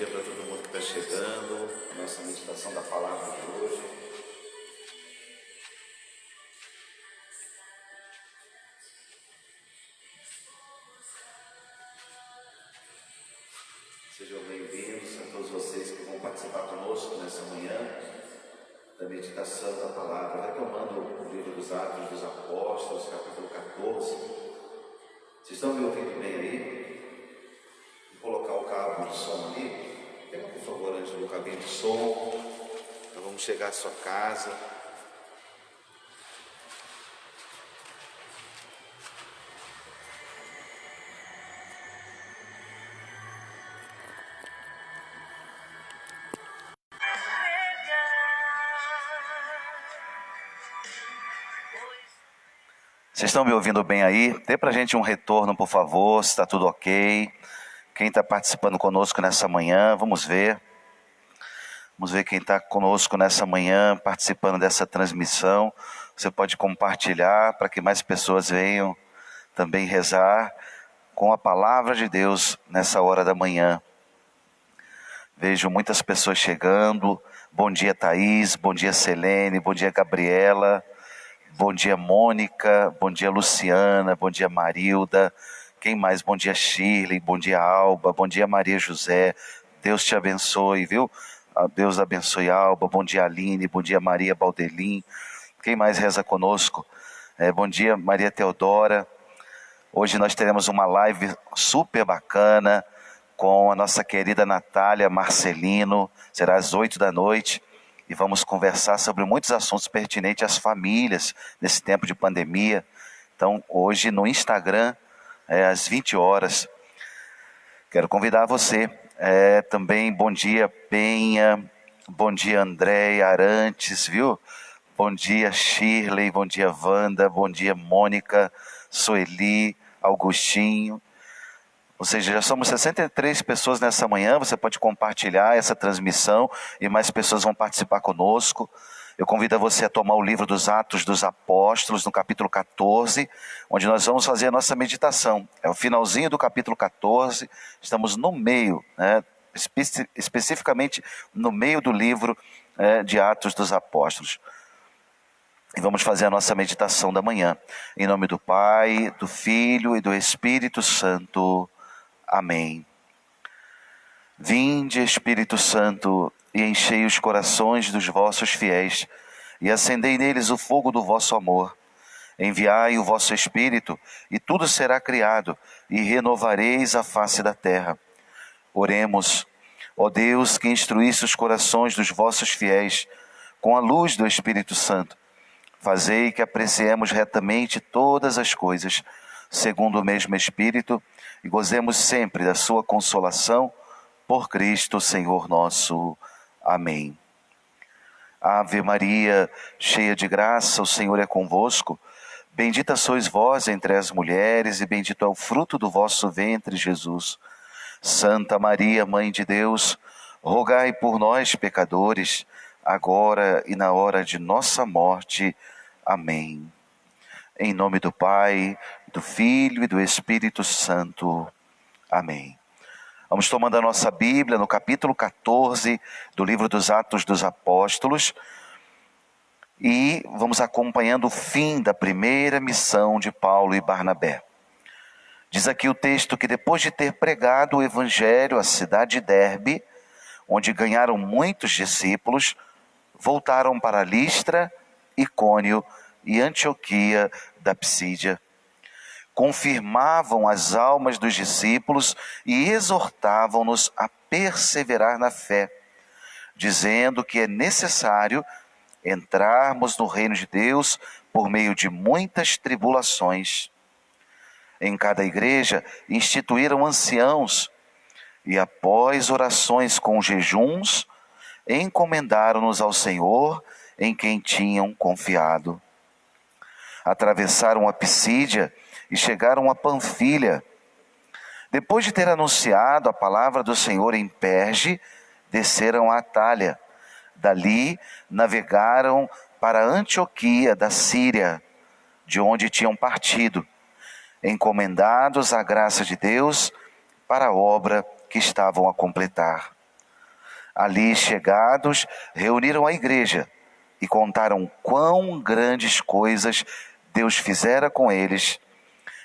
dia para todo mundo que está chegando. Nossa meditação da palavra de hoje. Sejam bem-vindos a todos vocês que vão participar conosco nessa manhã da meditação da palavra. Retomando o livro dos Atos dos Apóstolos, capítulo 14. Vocês estão me ouvindo bem aí? Vou colocar o cabo de som ali. Pega, por favor, antes do cabinho de som. Então vamos chegar à sua casa. Vocês estão me ouvindo bem aí? Dê pra gente um retorno, por favor, se está tudo ok. Quem está participando conosco nessa manhã, vamos ver. Vamos ver quem está conosco nessa manhã, participando dessa transmissão. Você pode compartilhar para que mais pessoas venham também rezar com a palavra de Deus nessa hora da manhã. Vejo muitas pessoas chegando. Bom dia, Thaís. Bom dia, Selene. Bom dia, Gabriela. Bom dia, Mônica. Bom dia, Luciana. Bom dia, Marilda. Quem mais? Bom dia, Shirley. Bom dia, Alba. Bom dia, Maria José. Deus te abençoe, viu? Deus abençoe, Alba. Bom dia, Aline. Bom dia, Maria Baldelin. Quem mais reza conosco? Bom dia, Maria Teodora. Hoje nós teremos uma live super bacana com a nossa querida Natália Marcelino. Será às 8 da noite. E vamos conversar sobre muitos assuntos pertinentes às famílias nesse tempo de pandemia. Então, hoje no Instagram, às 20 horas, quero convidar você. Também, bom dia, Penha. Bom dia, Andréia Arantes, viu? Bom dia, Shirley. Bom dia, Wanda. Bom dia, Mônica, Sueli, Augustinho. Ou seja, já somos 63 pessoas nessa manhã. Você pode compartilhar essa transmissão e mais pessoas vão participar conosco. Eu convido você a tomar o livro dos Atos dos Apóstolos, no capítulo 14, onde nós vamos fazer a nossa meditação. É o finalzinho do capítulo 14, estamos no meio, especificamente no meio do livro de Atos dos Apóstolos. E vamos fazer a nossa meditação da manhã. Em nome do Pai, do Filho e do Espírito Santo. Amém. Vinde, Espírito Santo, e enchei os corações dos vossos fiéis, e acendei neles o fogo do vosso amor. Enviai o vosso Espírito, e tudo será criado, e renovareis a face da terra. Oremos. Ó Deus, que instruísse os corações dos vossos fiéis, com a luz do Espírito Santo, fazei que apreciemos retamente todas as coisas, segundo o mesmo Espírito, e gozemos sempre da sua consolação, por Cristo Senhor nosso. Amém. Ave Maria, cheia de graça, o Senhor é convosco. Bendita sois vós entre as mulheres, e bendito é o fruto do vosso ventre, Jesus. Santa Maria, Mãe de Deus, rogai por nós, pecadores, agora e na hora de nossa morte. Amém. Em nome do Pai, do Filho e do Espírito Santo. Amém. Vamos tomando a nossa Bíblia no capítulo 14 do livro dos Atos dos Apóstolos e vamos acompanhando o fim da primeira missão de Paulo e Barnabé. Diz aqui o texto que depois de ter pregado o Evangelho à cidade de Derbe, onde ganharam muitos discípulos, voltaram para Listra, Icônio e Antioquia da Psídia. Confirmavam as almas dos discípulos e exortavam-nos a perseverar na fé, dizendo que é necessário entrarmos no reino de Deus por meio de muitas tribulações. Em cada igreja instituíram anciãos e, após orações com jejuns, encomendaram-nos ao Senhor em quem tinham confiado. Atravessaram a Psídia e chegaram a Panfilha. Depois de ter anunciado a palavra do Senhor em Perge, desceram a Atália. Dali navegaram para Antioquia da Síria, de onde tinham partido, encomendados à graça de Deus para a obra que estavam a completar. Ali chegados, reuniram a igreja e contaram quão grandes coisas Deus fizera com eles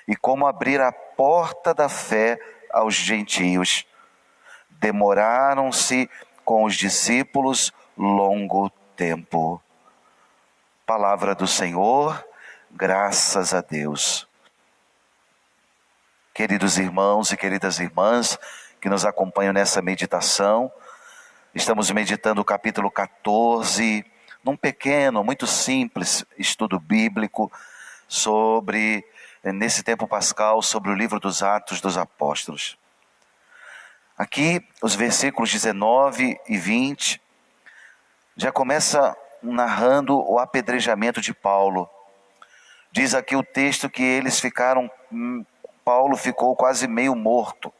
e como abrir a porta da fé aos gentios. Demoraram-se com os discípulos longo tempo. Palavra do Senhor, graças a Deus. Queridos irmãos e queridas irmãs que nos acompanham nessa meditação, estamos meditando o capítulo 14, num pequeno, muito simples estudo bíblico sobre, nesse tempo pascal, sobre o livro dos Atos dos Apóstolos. Aqui, os versículos 19 e 20, já começa narrando o apedrejamento de Paulo. Diz aqui o texto que Paulo ficou quase meio morto,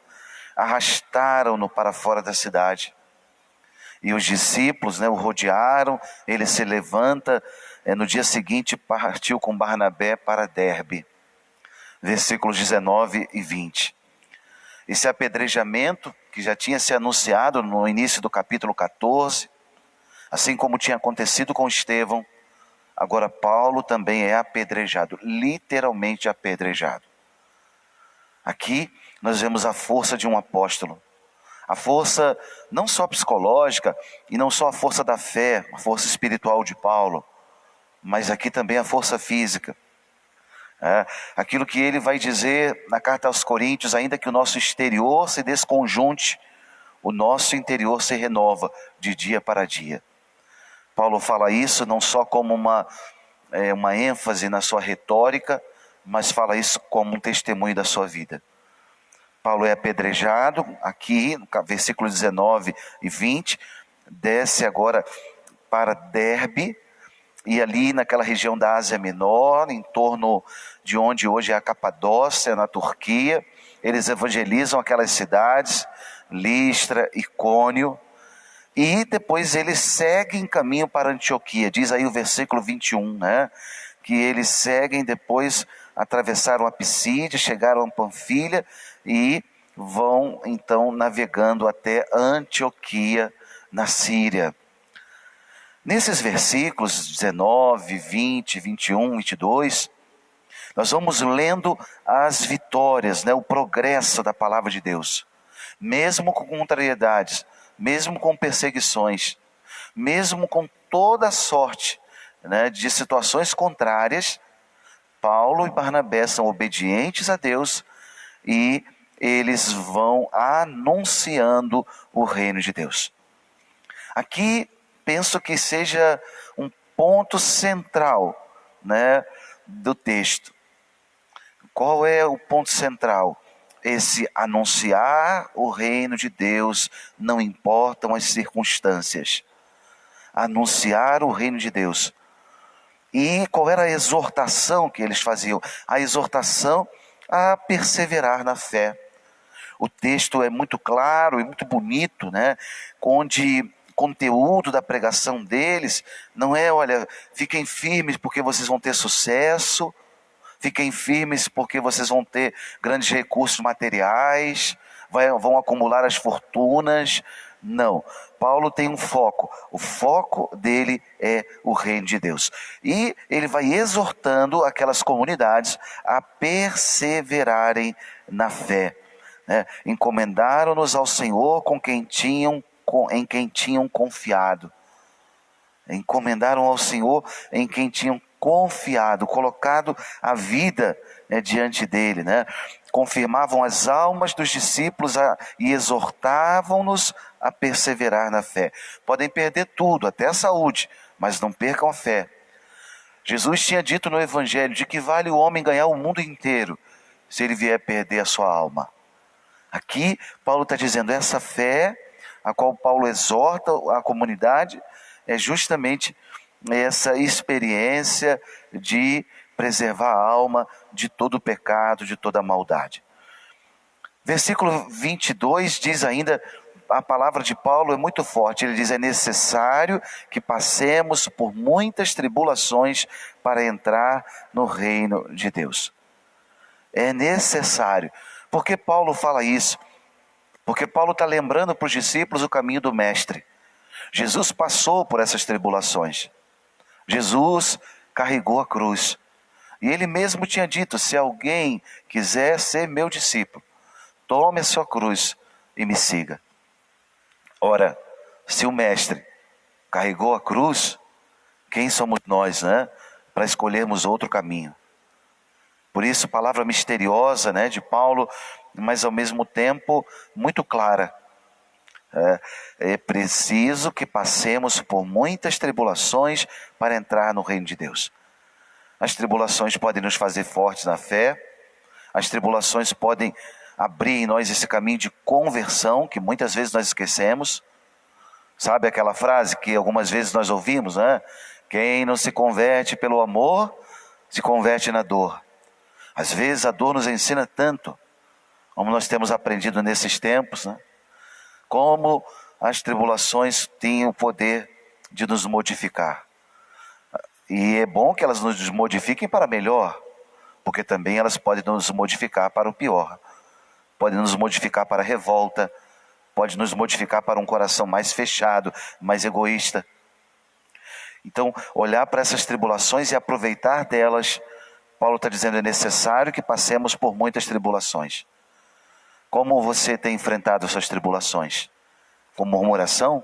arrastaram-no para fora da cidade. E os discípulos o rodearam, ele se levanta, no dia seguinte partiu com Barnabé para Derbe. Versículos 19 e 20. Esse apedrejamento que já tinha se anunciado no início do capítulo 14, assim como tinha acontecido com Estevão, agora Paulo também é apedrejado, literalmente apedrejado. Aqui nós vemos a força de um apóstolo, a força não só psicológica e não só a força da fé, a força espiritual de Paulo, mas aqui também a força física. Aquilo que ele vai dizer na carta aos Coríntios: ainda que o nosso exterior se desconjunte, o nosso interior se renova de dia para dia. Paulo fala isso não só como uma ênfase na sua retórica, mas fala isso como um testemunho da sua vida. Paulo é apedrejado, aqui no versículo 19 e 20, desce agora para Derbe, e ali naquela região da Ásia Menor, em torno de onde hoje é a Capadócia, na Turquia, eles evangelizam aquelas cidades, Listra, Icônio, e depois eles seguem caminho para Antioquia. Diz aí o versículo 21, que eles seguem depois, atravessaram a Pisídia, chegaram a Panfilha e vão então navegando até Antioquia, na Síria. Nesses versículos 19, 20, 21, 22, nós vamos lendo as vitórias, o progresso da palavra de Deus. Mesmo com contrariedades, mesmo com perseguições, mesmo com toda a sorte de situações contrárias, Paulo e Barnabé são obedientes a Deus e eles vão anunciando o reino de Deus. Aqui penso que seja um ponto central do texto. Qual é o ponto central? Esse anunciar o reino de Deus, não importam as circunstâncias. Anunciar o reino de Deus. E qual era a exortação que eles faziam? A exortação a perseverar na fé. O texto é muito claro e muito bonito, onde o conteúdo da pregação deles não é: olha, fiquem firmes porque vocês vão ter sucesso, fiquem firmes porque vocês vão ter grandes recursos materiais, vão acumular as fortunas. Não, Paulo tem um foco, o foco dele é o reino de Deus. E ele vai exortando aquelas comunidades a perseverarem na fé. Encomendaram-nos ao Senhor em quem tinham confiado. Encomendaram ao Senhor em quem tinham confiado, colocado a vida diante dele. Confirmavam as almas dos discípulos e exortavam-nos a perseverar na fé. Podem perder tudo, até a saúde, mas não percam a fé. Jesus tinha dito no Evangelho: de que vale o homem ganhar o mundo inteiro se ele vier perder a sua alma? Aqui Paulo está dizendo, essa fé a qual Paulo exorta a comunidade é justamente essa experiência de preservar a alma de todo o pecado, de toda a maldade. Versículo 22 diz ainda, a palavra de Paulo é muito forte, ele diz: é necessário que passemos por muitas tribulações para entrar no reino de Deus. É necessário. Por que Paulo fala isso? Porque Paulo está lembrando para os discípulos o caminho do mestre. Jesus passou por essas tribulações. Jesus carregou a cruz. E ele mesmo tinha dito: se alguém quiser ser meu discípulo, tome a sua cruz e me siga. Ora, se o Mestre carregou a cruz, quem somos nós, né, para escolhermos outro caminho? Por isso, palavra misteriosa, né, de Paulo, mas ao mesmo tempo muito clara. É preciso que passemos por muitas tribulações para entrar no reino de Deus. As tribulações podem nos fazer fortes na fé, as tribulações podem abrir em nós esse caminho de conversão, que muitas vezes nós esquecemos. Sabe aquela frase que algumas vezes nós ouvimos, né? Quem não se converte pelo amor, se converte na dor. Às vezes a dor nos ensina tanto, como nós temos aprendido nesses tempos, né? Como as tribulações têm o poder de nos modificar. E é bom que elas nos modifiquem para melhor, porque também elas podem nos modificar para o pior. Podem nos modificar para a revolta, pode nos modificar para um coração mais fechado, mais egoísta. Então, olhar para essas tribulações e aproveitar delas, Paulo está dizendo, é necessário que passemos por muitas tribulações. Como você tem enfrentado essas tribulações? Com murmuração?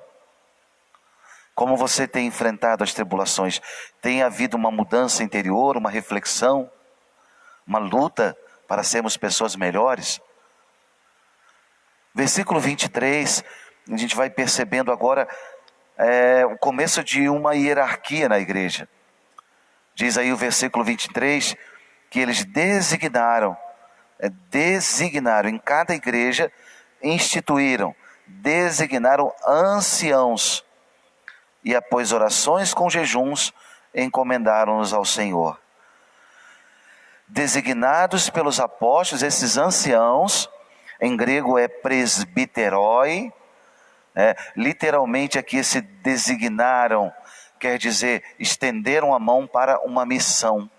Como você tem enfrentado as tribulações? Tem havido uma mudança interior, uma reflexão, uma luta para sermos pessoas melhores? Versículo 23, a gente vai percebendo agora o começo de uma hierarquia na igreja. Diz aí o versículo 23 que eles designaram em cada igreja, designaram anciãos e após orações com jejuns, encomendaram-nos ao Senhor. Designados pelos apóstolos, esses anciãos, em grego é presbiteroi, literalmente aqui se designaram, quer dizer, estenderam a mão para uma missão.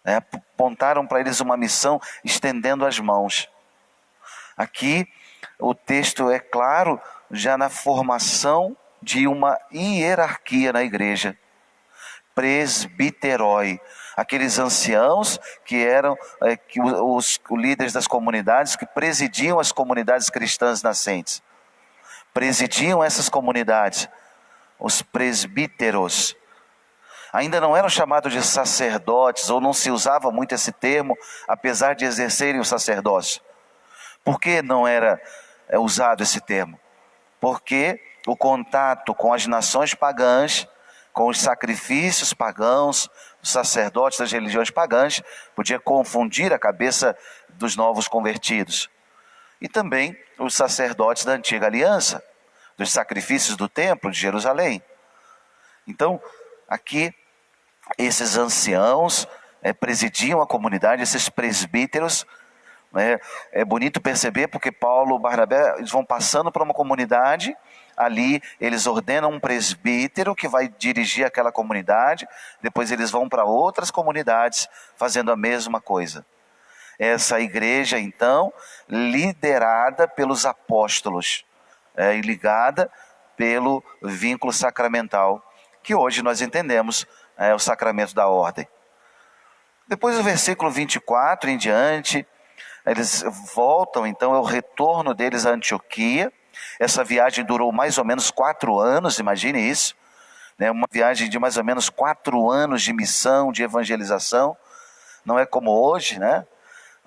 Apontaram para eles uma missão, estendendo as mãos. Aqui o texto é claro, já na formação de uma hierarquia na igreja. Presbiteroi, aqueles anciãos que eram os líderes das comunidades, que presidiam as comunidades cristãs nascentes. Presidiam essas comunidades, os presbíteros. Ainda não eram chamados de sacerdotes, ou não se usava muito esse termo, apesar de exercerem o sacerdócio. Por que não era usado esse termo? Porque o contato com as nações pagãs, com os sacrifícios pagãos, os sacerdotes das religiões pagãs, podia confundir a cabeça dos novos convertidos. E também os sacerdotes da antiga aliança, dos sacrifícios do templo de Jerusalém. Então, aqui, esses anciãos presidiam a comunidade, esses presbíteros. É bonito perceber porque Paulo e Barnabé eles vão passando por uma comunidade, ali eles ordenam um presbítero que vai dirigir aquela comunidade, depois eles vão para outras comunidades fazendo a mesma coisa. Essa igreja então, liderada pelos apóstolos, e ligada pelo vínculo sacramental, que hoje nós entendemos o sacramento da ordem. Depois do versículo 24 em diante, eles voltam, então é o retorno deles a Antioquia. Essa viagem durou mais ou menos 4 anos, imagine isso, uma viagem de mais ou menos 4 anos de missão, de evangelização. Não é como hoje,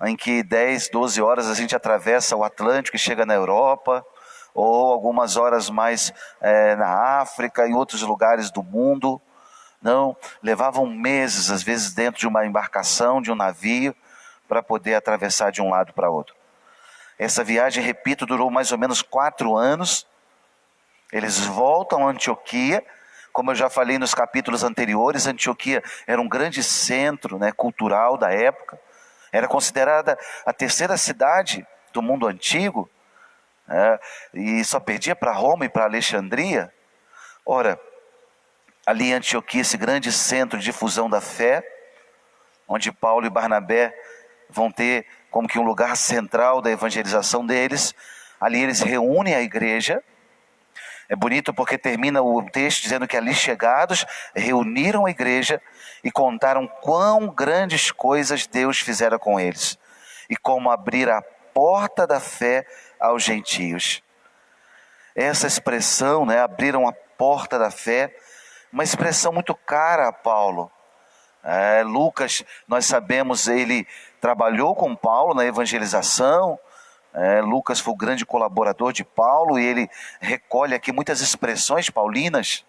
em que 10, 12 horas a gente atravessa o Atlântico e chega na Europa, ou algumas horas mais na África, em outros lugares do mundo. Não, levavam meses, às vezes dentro de uma embarcação, de um navio, para poder atravessar de um lado para outro. Essa viagem, repito, durou mais ou menos 4 anos. Eles voltam a Antioquia, como eu já falei nos capítulos anteriores, Antioquia era um grande centro cultural da época, era considerada a 3ª cidade do mundo antigo, e só perdia para Roma e para Alexandria. Ora, ali em Antioquia, esse grande centro de difusão da fé, onde Paulo e Barnabé vão ter como que um lugar central da evangelização deles. Ali eles reúnem a igreja, É bonito porque termina o texto dizendo que ali chegados, reuniram a igreja e contaram quão grandes coisas Deus fizera com eles e como abrir a porta da fé aos gentios. Essa expressão, né, abriram a porta da fé, uma expressão muito cara a Paulo. Lucas, nós sabemos, ele trabalhou com Paulo na evangelização. Lucas foi o grande colaborador de Paulo e ele recolhe aqui muitas expressões paulinas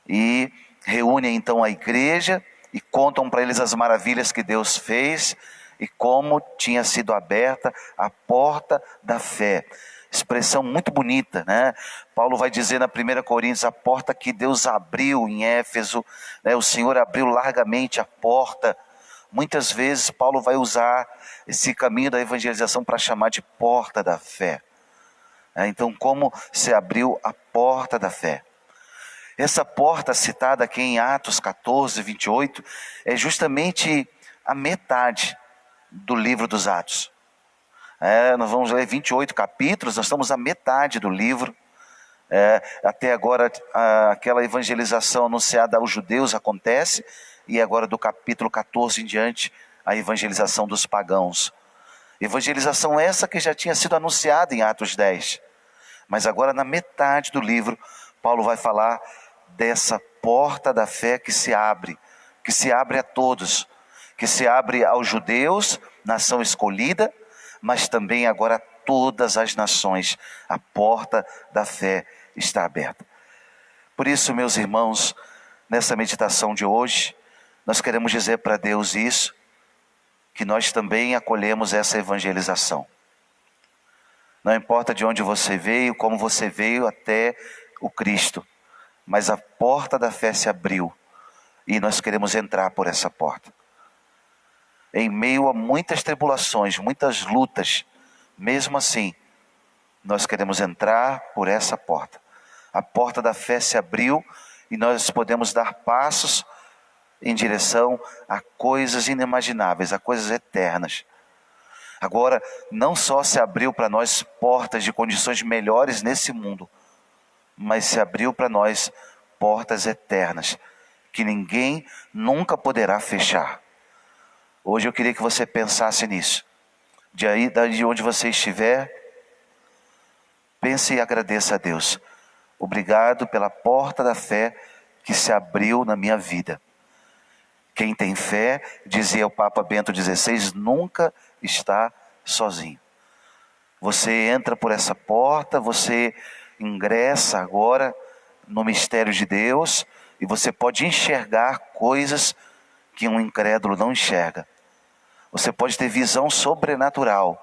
e reúne então a igreja e contam para eles as maravilhas que Deus fez e como tinha sido aberta a porta da fé. Expressão muito bonita, né? Paulo vai dizer na 1 Coríntios, a porta que Deus abriu em Éfeso, né? O Senhor abriu largamente a porta. Muitas vezes Paulo vai usar esse caminho da evangelização para chamar de porta da fé. Então, como se abriu a porta da fé? Essa porta citada aqui em Atos 14, 28, é justamente a metade do livro dos Atos. Nós vamos ler 28 capítulos, nós estamos à metade do livro. Até agora, aquela evangelização anunciada aos judeus acontece, e agora do capítulo 14 em diante, a evangelização dos pagãos. Evangelização essa que já tinha sido anunciada em Atos 10. Mas agora, na metade do livro, Paulo vai falar dessa porta da fé que se abre a todos, que se abre aos judeus, nação escolhida, mas também agora a todas as nações. A porta da fé está aberta. Por isso, meus irmãos, nessa meditação de hoje, nós queremos dizer para Deus isso, que nós também acolhemos essa evangelização. Não importa de onde você veio, como você veio até o Cristo, mas a porta da fé se abriu e nós queremos entrar por essa porta. Em meio a muitas tribulações, muitas lutas, mesmo assim, nós queremos entrar por essa porta. A porta da fé se abriu e nós podemos dar passos em direção a coisas inimagináveis, a coisas eternas. Agora, não só se abriu para nós portas de condições melhores nesse mundo, mas se abriu para nós portas eternas, que ninguém nunca poderá fechar. Hoje eu queria que você pensasse nisso. De onde você estiver, pense e agradeça a Deus. Obrigado pela porta da fé que se abriu na minha vida. Quem tem fé, dizia o Papa Bento XVI, nunca está sozinho. Você entra por essa porta, você ingressa agora no mistério de Deus e você pode enxergar coisas que um incrédulo não enxerga. Você pode ter visão sobrenatural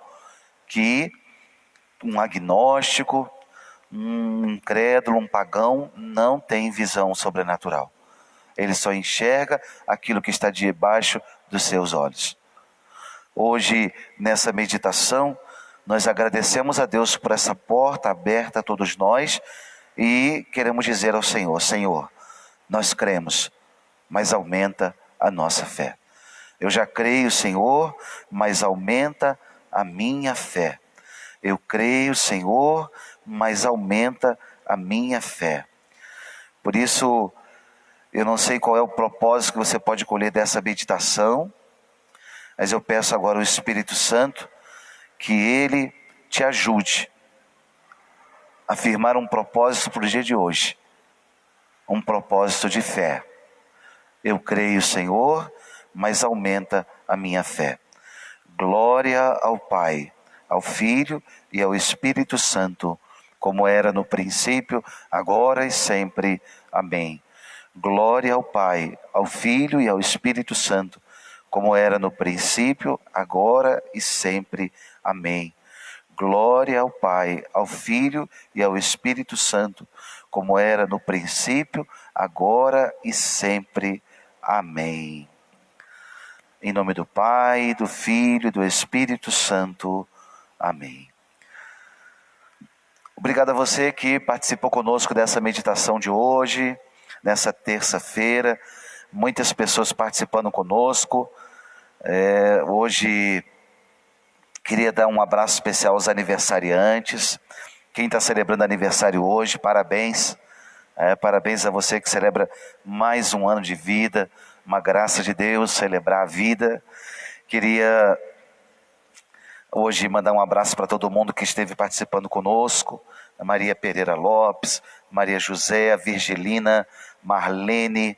que um agnóstico, um incrédulo, um pagão não tem visão sobrenatural. Ele só enxerga aquilo que está debaixo dos seus olhos. Hoje, nessa meditação, nós agradecemos a Deus por essa porta aberta a todos nós e queremos dizer ao Senhor, Senhor, nós cremos, mas aumenta a nossa fé. Eu já creio, Senhor, mas aumenta a minha fé. Eu creio, Senhor, mas aumenta a minha fé. Por isso, eu não sei qual é o propósito que você pode colher dessa meditação, mas eu peço agora ao Espírito Santo que Ele te ajude a firmar um propósito para o dia de hoje, um propósito de fé. Eu creio, Senhor, mas aumenta a minha fé. Glória ao Pai, ao Filho e ao Espírito Santo, como era no princípio, agora e sempre. Amém. Glória ao Pai, ao Filho e ao Espírito Santo, como era no princípio, agora e sempre. Amém. Glória ao Pai, ao Filho e ao Espírito Santo, como era no princípio, agora e sempre. Amém. Em nome do Pai, do Filho e do Espírito Santo. Amém. Obrigado a você que participou conosco dessa meditação de hoje, nessa terça-feira. Muitas pessoas participando conosco. Hoje queria dar um abraço especial aos aniversariantes. Quem está celebrando aniversário hoje, parabéns. Parabéns a você que celebra mais um ano de vida, uma graça de Deus, celebrar a vida. Queria hoje mandar um abraço para todo mundo que esteve participando conosco, a Maria Pereira Lopes, Maria José, a Virgilina, Marlene,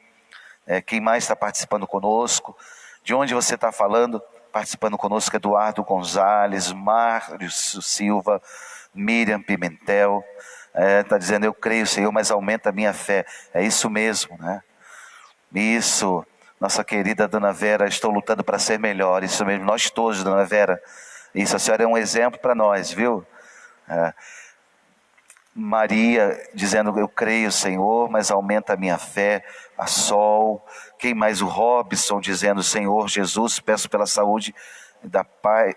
quem mais está participando conosco, de onde você está falando, participando conosco, Eduardo Gonzalez, Mário Silva, Miriam Pimentel, está dizendo, eu creio, Senhor, mas aumenta a minha fé. É isso mesmo, né? Isso, nossa querida Dona Vera, estou lutando para ser melhor. Isso mesmo, nós todos, Dona Vera. Isso, a senhora é um exemplo para nós, viu? Maria dizendo, eu creio, Senhor, mas aumenta a minha fé. A Sol, quem mais? O Robson dizendo, Senhor Jesus, peço pela saúde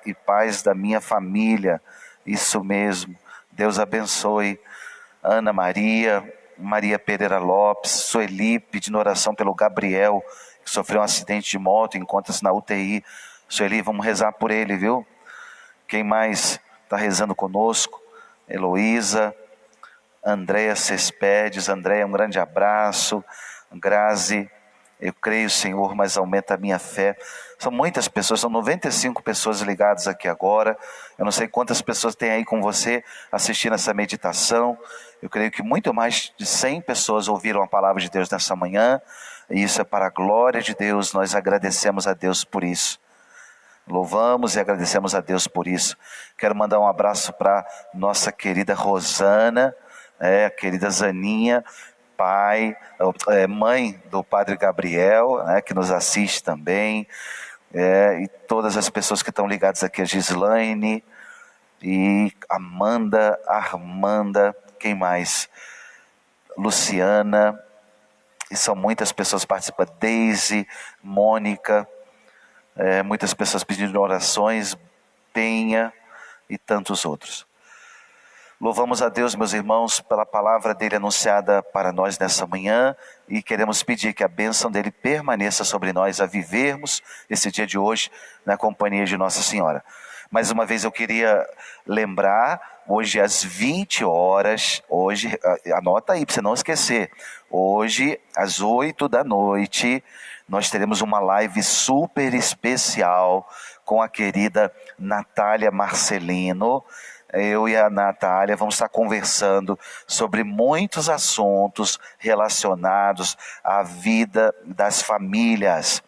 e paz da minha família. Isso mesmo, Deus abençoe. Ana Maria, Maria Pereira Lopes, Sueli pedindo oração pelo Gabriel, que sofreu um acidente de moto e encontra-se na UTI. Sueli, vamos rezar por ele, viu? Quem mais está rezando conosco? Heloísa, Andréia Cespedes. Andréia, um grande abraço. Grazi, eu creio, Senhor, mas aumenta a minha fé. São muitas pessoas, são 95 pessoas ligadas aqui agora. Eu não sei quantas pessoas tem aí com você assistindo essa meditação. Eu creio que muito mais de 100 pessoas ouviram a palavra de Deus nessa manhã. E isso é para a glória de Deus. Nós agradecemos a Deus por isso. Louvamos e agradecemos a Deus por isso. Quero mandar um abraço para nossa querida Rosana, a querida Zaninha, mãe do Padre Gabriel, que nos assiste também, e todas as pessoas que estão ligadas aqui, a Gislaine, e Amanda, Armanda, quem mais? Luciana, e são muitas pessoas que participam, Deise, Mônica, muitas pessoas pedindo orações, Penha e tantos outros. Louvamos a Deus, meus irmãos, pela palavra dele anunciada para nós nessa manhã e queremos pedir que a bênção dele permaneça sobre nós a vivermos esse dia de hoje na companhia de Nossa Senhora. Mais uma vez eu queria lembrar, hoje às 20 horas, hoje, anota aí para você não esquecer, hoje às 8 da noite, nós teremos uma live super especial com a querida Natália Marcelino. Eu e a Natália vamos estar conversando sobre muitos assuntos relacionados à vida das famílias.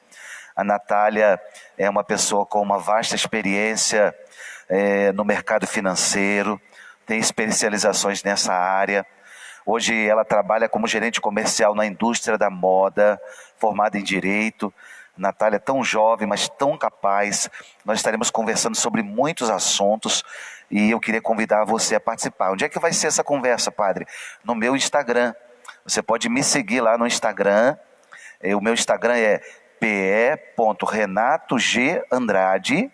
A Natália é uma pessoa com uma vasta experiência no mercado financeiro, tem especializações nessa área. Hoje ela trabalha como gerente comercial na indústria da moda, formada em Direito. Natália é tão jovem, mas tão capaz. Nós estaremos conversando sobre muitos assuntos e eu queria convidar você a participar. Onde é que vai ser essa conversa, padre? No meu Instagram. Você pode me seguir lá no Instagram. O meu Instagram é pe.renatog_andrade.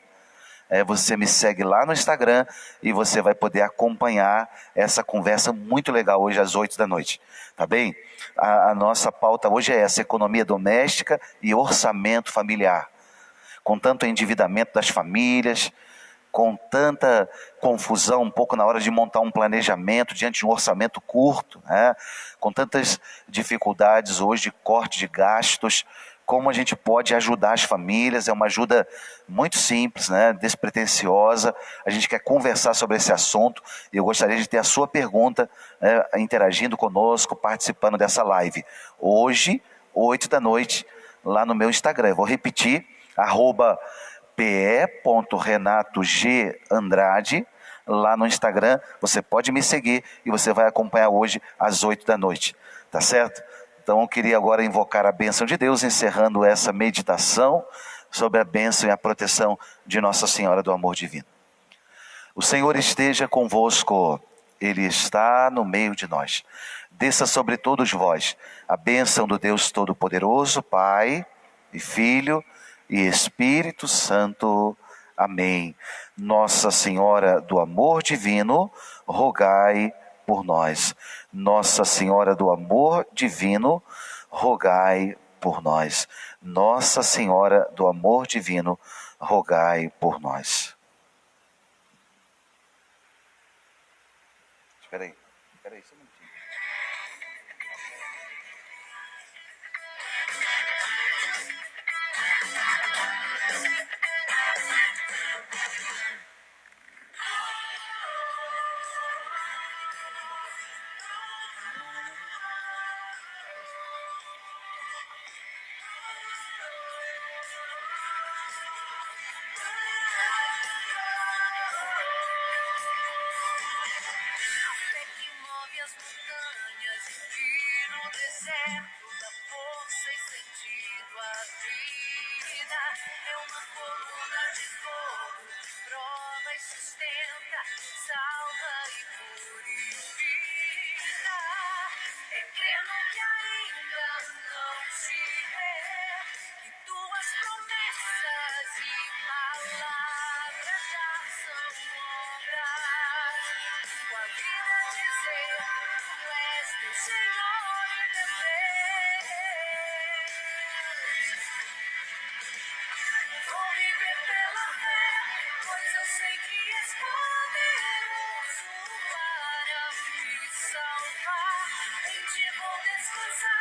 Você me segue lá no Instagram e você vai poder acompanhar essa conversa muito legal hoje às 8 da noite. Tá bem? A nossa pauta hoje é essa: economia doméstica e orçamento familiar. Com tanto endividamento das famílias, com tanta confusão um pouco na hora de montar um planejamento diante de um orçamento curto, com tantas dificuldades hoje de corte de gastos, como a gente pode ajudar as famílias? É uma ajuda muito simples, despretensiosa. A gente quer conversar sobre esse assunto e eu gostaria de ter a sua pergunta, interagindo conosco, participando dessa live. Hoje, 8 da noite, lá no meu Instagram. Eu vou repetir, @pe.renatog_andrade, lá no Instagram. Você pode me seguir e você vai acompanhar hoje às 8 da noite. Tá certo? Então eu queria agora invocar a bênção de Deus, encerrando essa meditação sobre a bênção e a proteção de Nossa Senhora do Amor Divino. O Senhor esteja convosco, Ele está no meio de nós. Desça sobre todos vós a bênção do Deus Todo-Poderoso, Pai e Filho e Espírito Santo. Amém. Nossa Senhora do Amor Divino, rogai por nós. Nossa Senhora do Amor Divino, rogai por nós. Nossa Senhora do Amor Divino, rogai por nós. no deserto da força e sentido à vida. É uma coluna de fogo que prova e sustenta, salva e purifica. É crer no que ainda não se vê, que tuas promessas e palavras já são obras. Com a vida dizer, tu és teu Senhor e Deus. Vou viver pela fé, pois eu sei que és poderoso para me salvar. Em ti vou descansar.